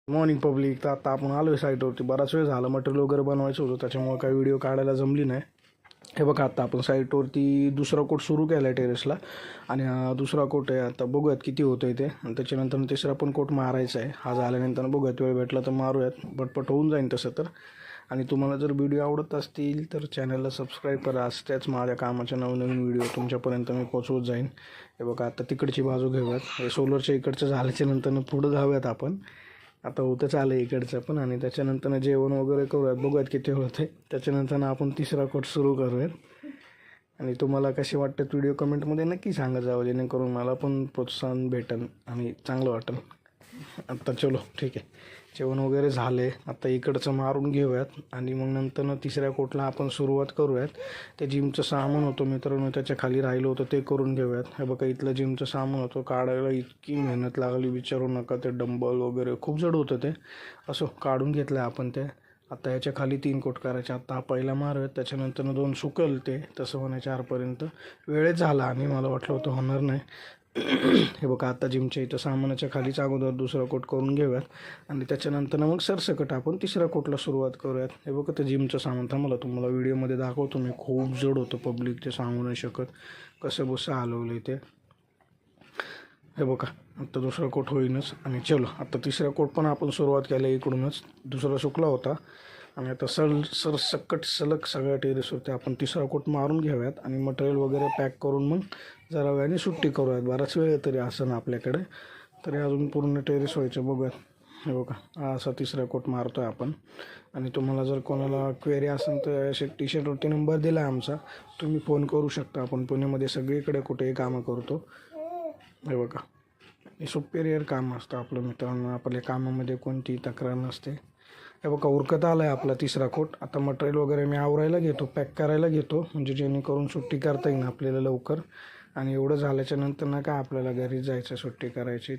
Morning public. तर आता आपण आलो आहे साईटवरती. बराच वेळ झाला, मटेरियल वगैरे बनवायचं होतं, त्याच्यामुळे काही व्हिडिओ काढायला जमली नाही. हे बघा, आता आपण साईटवरती दुसरा कोट सुरू केला आहे टेरेसला. आणि हा दुसरा कोट आहे. आता बघूयात किती होतं आहे ते, आणि त्याच्यानंतर तिसरा पण कोट मारायचा आहे. हा झाल्यानंतर बघूयात, वेळ भेटला तर मारूयात, पटपट होऊन जाईन तसं तर. आणि तुम्हाला जर व्हिडिओ आवडत असतील तर चॅनलला सबस्क्राईब करा. त्याच माझ्या कामाच्या नवनवीन व्हिडिओ तुमच्यापर्यंत मी पोचवत जाईन. हे बघा, आता तिकडची बाजू घेऊयात. हे सोलरच्या इकडचं झाल्याच्या नंतर पुढं जाऊयात आपण. आता होतंच आलं इकडचं पण. आणि त्याच्यानंतर जेवण वगैरे करूयात, बघूयात किती होत आहे. त्याच्यानंतर आपण तिसरा कोट सुरू करूयात. आणि तुम्हाला कसे वाटतात व्हिडिओ कमेंटमध्ये नक्की सांगत जावं, जेणेकरून मला पण प्रोत्साहन भेटेल आणि चांगलं वाटेल. आता चलो ठीक आहे, जेवण वगैरे झाले. आता इकडचं मारून घेऊयात आणि मग नंतर तिसऱ्या कोटला आपण सुरुवात करूयात. ते जिमचं सामान होतं मित्रांनो, त्याच्या खाली राहिलं होतं ते करून घेऊयात. हे बघा, इथलं जिमचं सामान होतं, काढायला इतकी मेहनत लागली विचारू नका. ते डंबल वगैरे खूप जड होतं ते. असं काढून घेतलं आपण ते. आता याच्या खाली 3 कोट करायचे. आता हा पहिला मारूयात, त्याच्यानंतर 2 सुकल ते तसं होण्या 4पर्यंत. वेळच झाला आणि मला वाटलं होतं होणार नाही. हे बघा, आता जिमच्या इथं सामानाच्या खालीच अगोदर दुसरा कोट करून घेऊयात आणि त्याच्यानंतर मग सरसकट आपण तिसऱ्या कोटला सुरुवात करूयात. हे बघा, ते जिमचं सामान थांबलं, तुम्हाला व्हिडिओमध्ये दाखवतो मी. खूप जड होतं पब्लिक, ते सांगू नाही शकत कसं बसं हलवलं ते. हे बघा, आता दुसरा कोट होईनच. आणि चलो, आता तिसऱ्या कोट पण आपण सुरुवात केली इकडूनच. दुसरा सुकला होता आणि आता सरसकट सलग सगळ्या टेरेसवरती आपण तिसरा कोट मारून घेऊयात आणि मटेरियल वगैरे पॅक करून मग जरा वेळाने सुट्टी करूयात. बराच वेळ तरी असं ना आपल्याकडे, तरी अजून पूर्ण टेरेस व्हायचं, बघूयात. हे बघा, हा असा तिसरा कोट मारतो आहे आपण. आणि तुम्हाला जर कोणाला क्वेरी असेल तर असे टी-शर्टवरती नंबर दिला आहे आमचा, तुम्ही फोन करू शकता. आपण पुण्यामध्ये सगळीकडे कुठेही कामं करतो. हे बघा, हे सुपेरियर काम असतं आपलं मित्रांनो. आपल्या कामामध्ये कोणतीही तक्रार नसते. हे बघा, उरकत आला आहे आपला तिसरा कोट. आता मटेरियल वगैरे मी आवरायला घेतो, पॅक करायला घेतो, म्हणजे जेणेकरून सुट्टी करता येईल आपल्याला लवकर. आणि एवढं झाल्याच्या नंतर ना काय आपल्याला घरी जायचं सुट्टी करायची.